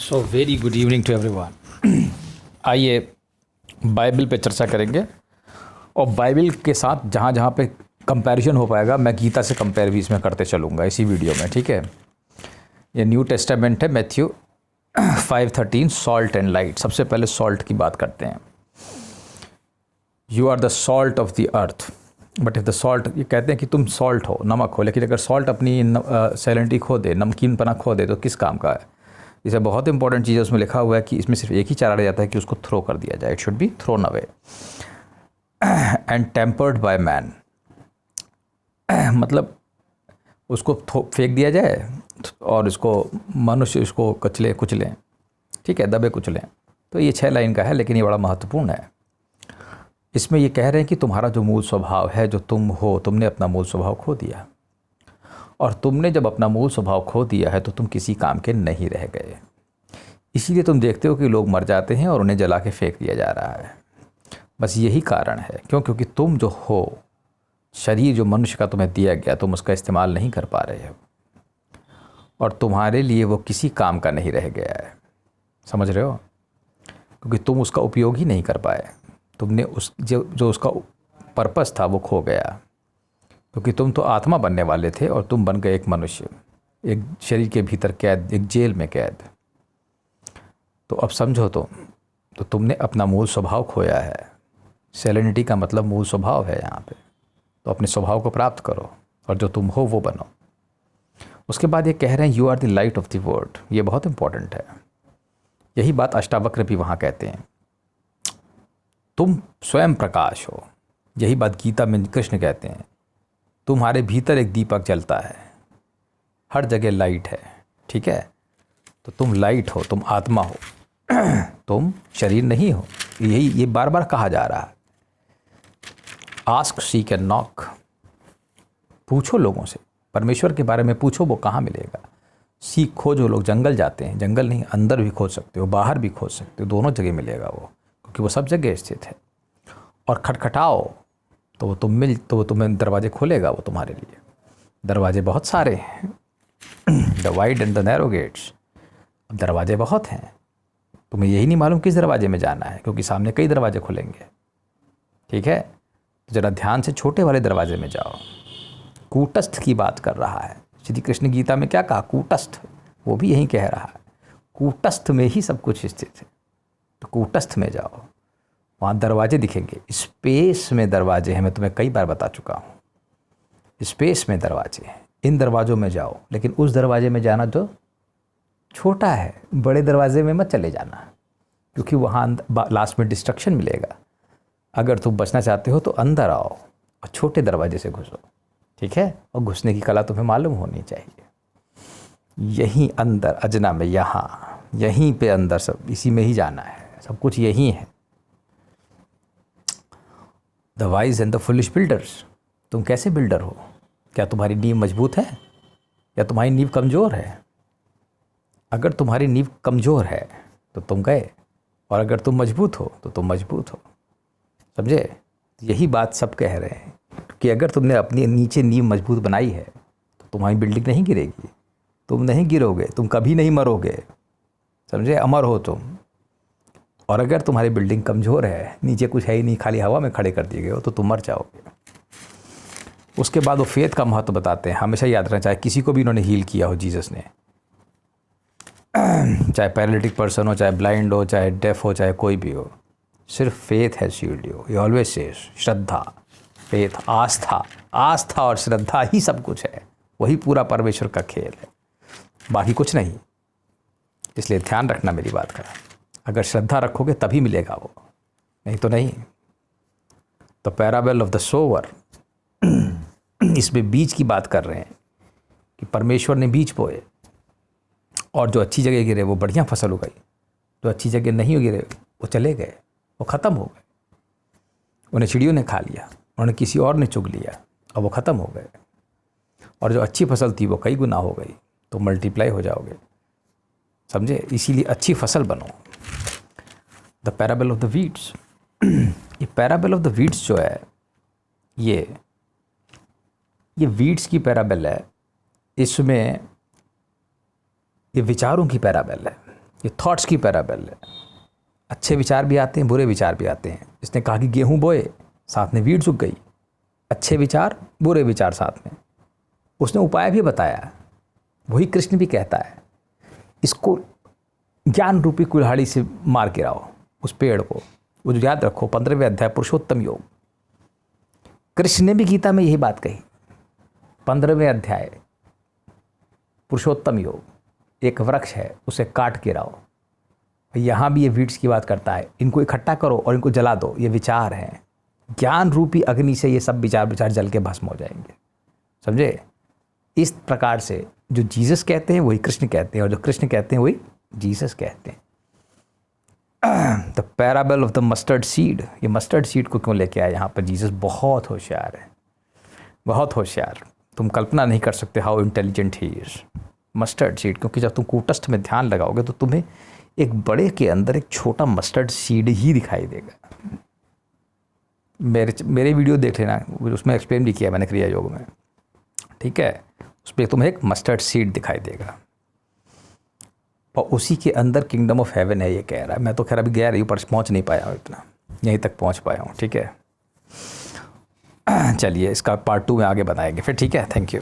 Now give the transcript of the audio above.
So very good evening to everyone. आइए Bible पे चर्चा करेंगे और बाइबल के साथ जहाँ जहाँ पे कंपैरिजन हो पाएगा मैं गीता से कंपेयर भी इसमें करते चलूँगा इसी वीडियो में। ठीक है, ये न्यू टेस्टामेंट है, मैथ्यू 5:13, सॉल्ट एंड लाइट। सबसे पहले सॉल्ट की बात करते हैं। You are the salt of the earth, but if the salt, ये कहते हैं कि तुम सॉल्ट हो, नमक हो, लेकिन अगर सॉल्ट अपनी सैलेंटी खो दे, नमकीनपना खो दे तो किस काम का है। इसे बहुत इंपॉर्टेंट चीज़ है, उसमें लिखा हुआ है कि इसमें सिर्फ एक ही चारा रह जाता है कि उसको थ्रो कर दिया जाए। It should be thrown away and tempered by man, मतलब उसको फेंक दिया जाए और इसको मनुष्य इसको कचले कुचलें, ठीक है, दबे कुचलें। तो ये 6 लाइन का है, लेकिन ये बड़ा महत्वपूर्ण है। इसमें ये कह रहे हैं कि तुम्हारा जो मूल स्वभाव है, जो तुम हो, तुमने अपना मूल स्वभाव खो दिया, और तुमने जब अपना मूल स्वभाव खो दिया है तो तुम किसी काम के नहीं रह गए। इसीलिए तुम देखते हो कि लोग मर जाते हैं और उन्हें जला के फेंक दिया जा रहा है। बस यही कारण है। क्योंकि तुम जो हो, शरीर जो मनुष्य का तुम्हें दिया गया, तुम उसका इस्तेमाल नहीं कर पा रहे हो और तुम्हारे लिए वो किसी काम का नहीं रह गया है। समझ रहे हो? क्योंकि तुम उसका उपयोग ही नहीं कर पाए। तुमने उस जो उसका पर्पस था वो खो गया। क्योंकि तुम तो आत्मा बनने वाले थे और तुम बन गए एक मनुष्य, एक शरीर के भीतर कैद, एक जेल में कैद। तो अब समझो, तो तुमने अपना मूल स्वभाव खोया है। सेलेनिटी का मतलब मूल स्वभाव है यहाँ पे। तो अपने स्वभाव को प्राप्त करो और जो तुम हो वो बनो। उसके बाद ये कह रहे हैं you are the light of the world. ये बहुत इंपॉर्टेंट है। यही बात अष्टावक्र भी वहाँ कहते हैं, तुम स्वयं प्रकाश हो। यही बात गीता में कृष्ण कहते हैं, तुम्हारे भीतर एक दीपक जलता है, हर जगह लाइट है। ठीक है, तो तुम लाइट हो, तुम आत्मा हो, तुम शरीर नहीं हो। ये बार बार कहा जा रहा है। Ask, seek and knock. पूछो लोगों से, परमेश्वर के बारे में पूछो, वो कहाँ मिलेगा। सीख, खोजो। लोग जंगल जाते हैं, जंगल नहीं, अंदर भी खोज सकते हो, बाहर भी खोज सकते हो, दोनों जगह मिलेगा वो, क्योंकि वो सब जगह स्थित है। और खटखटाओ तो वो तुम्हें दरवाजे खोलेगा वो तुम्हारे लिए। दरवाजे बहुत सारे हैं, the wide and the narrow gates. अब दरवाजे बहुत हैं, तुम्हें यही नहीं मालूम किस दरवाजे में जाना है, क्योंकि सामने कई दरवाजे खुलेंगे। ठीक है, तो ज़रा ध्यान से छोटे वाले दरवाजे में जाओ। कूटस्थ की बात कर रहा है श्री कृष्ण। गीता में क्या कहा? कूटस्थ। वो भी यही कह रहा है, कूटस्थ में ही सब कुछ स्थित है। तो कूटस्थ में जाओ, वहाँ दरवाजे दिखेंगे। स्पेस में दरवाजे हैं, मैं तुम्हें कई बार बता चुका हूँ। स्पेस में दरवाजे हैं, इन दरवाज़ों में जाओ। लेकिन उस दरवाजे में जाना जो छोटा है, बड़े दरवाजे में मत चले जाना, क्योंकि वहाँ लास्ट में डिस्ट्रक्शन मिलेगा। अगर तुम बचना चाहते हो तो अंदर आओ और छोटे दरवाजे से घुसो। ठीक है, और घुसने की कला तुम्हें मालूम होनी चाहिए। यहीं अंदर अजना में, यहाँ यहीं पे अंदर, सब इसी में ही जाना है, सब कुछ यहीं है। The wise and the foolish builders. तुम कैसे बिल्डर हो? क्या तुम्हारी नींव मजबूत है या तुम्हारी नींव कमज़ोर है? अगर तुम्हारी नींव कमज़ोर है तो तुम गए, और अगर तुम मजबूत हो तो तुम मजबूत हो। समझे? यही बात सब कह रहे हैं कि अगर तुमने अपनी नीचे नींव मजबूत बनाई है तो तुम्हारी बिल्डिंग नहीं गिरेगी, तुम नहीं गिरोगे, तुम कभी नहीं मरोगे। समझे? अमर हो तुम। और अगर तुम्हारी बिल्डिंग कमज़ोर है, नीचे कुछ है ही नहीं, खाली हवा में खड़े कर दिए गए हो, तो तुम मर जाओगे। उसके बाद वो फेथ का महत्व बताते हैं। हमेशा याद रखना, चाहे किसी को भी इन्होंने हील किया हो जीसस ने, चाहे पैरालिटिक पर्सन हो, चाहे ब्लाइंड हो, चाहे डेफ हो, चाहे कोई भी हो, सिर्फ फेथ है शील्ड यू। ये ऑलवेज सेज, श्रद्धा, फेथ, आस्था और श्रद्धा ही सब कुछ है। वही पूरा परमेश्वर का खेल है, बाकी कुछ नहीं। इसलिए ध्यान रखना मेरी बात का। अगर श्रद्धा रखोगे तभी मिलेगा वो, नहीं तो नहीं। तो पैराबल ऑफ द सोवर, इसमें बीज की बात कर रहे हैं कि परमेश्वर ने बीज बोए और जो अच्छी जगह गिरे वो बढ़िया फसल उगाई, जो अच्छी जगह नहीं गिरे वो चले गए, वो ख़त्म हो गए। उन्हें चिड़ियों ने खा लिया, उन्होंने किसी और ने चुग लिया और वो ख़त्म हो गए। और जो अच्छी फसल थी वो कई गुना हो गई, तो मल्टीप्लाई हो जाओगे। समझे? इसीलिए अच्छी फसल बनो। The parable of the weeds. ये पैराबल ऑफ द वीड्स जो है, ये वीड्स की पैराबल है। इसमें ये विचारों की पैराबल है। ये थॉट्स की पैराबल है। अच्छे विचार भी आते हैं, बुरे विचार भी आते हैं। इसने कहा कि गेहूं बोए, साथ में वीड्स उग गई। अच्छे विचार, बुरे विचार साथ में। उसने उपाय भी बताया। वही कृष्ण भी कहता है, इसको ज्ञान रूपी कुल्हाड़ी से मार गिराओ, उस पेड़ को। वो जो याद रखो, 15वें अध्याय पुरुषोत्तम योग। कृष्ण ने भी गीता में यही बात कही। 15वें अध्याय पुरुषोत्तम योग, एक वृक्ष है, उसे काट गिराओ। यहाँ भी ये वीड्स की बात करता है, इनको इकट्ठा करो और इनको जला दो। ये विचार हैं, ज्ञान रूपी अग्नि से ये सब विचार जल के भस्म हो जाएंगे। समझे? इस प्रकार से जो जीसस कहते हैं वही कृष्ण कहते हैं, और जो कृष्ण कहते हैं वही जीसस कहते हैं। The parable of the mustard seed. ये मस्टर्ड सीड को क्यों लेके आया यहाँ पर जीसस? बहुत होशियार है, बहुत होशियार। तुम कल्पना नहीं कर सकते how intelligent he is. Mustard seed, क्योंकि जब तुम कूटस्थ में ध्यान लगाओगे तो तुम्हें एक बड़े के अंदर एक छोटा मस्टर्ड सीड ही दिखाई देगा। मेरे वीडियो देख लेना, उसमें एक्सप्लेन भी किया मैंने क्रिया योग में, ठीक है? उस पर तुम्हें एक मस्टर्ड सीड दिखाई देगा, और उसी के अंदर किंगडम ऑफ हेवन है, ये कह रहा है। मैं तो खैर अभी गया रही हूँ, पर पहुँच नहीं पाया हूँ, इतना यहीं तक पहुँच पाया हूँ, ठीक है? चलिए, इसका पार्ट 2 में आगे बताएंगे फिर, ठीक है? Thank you.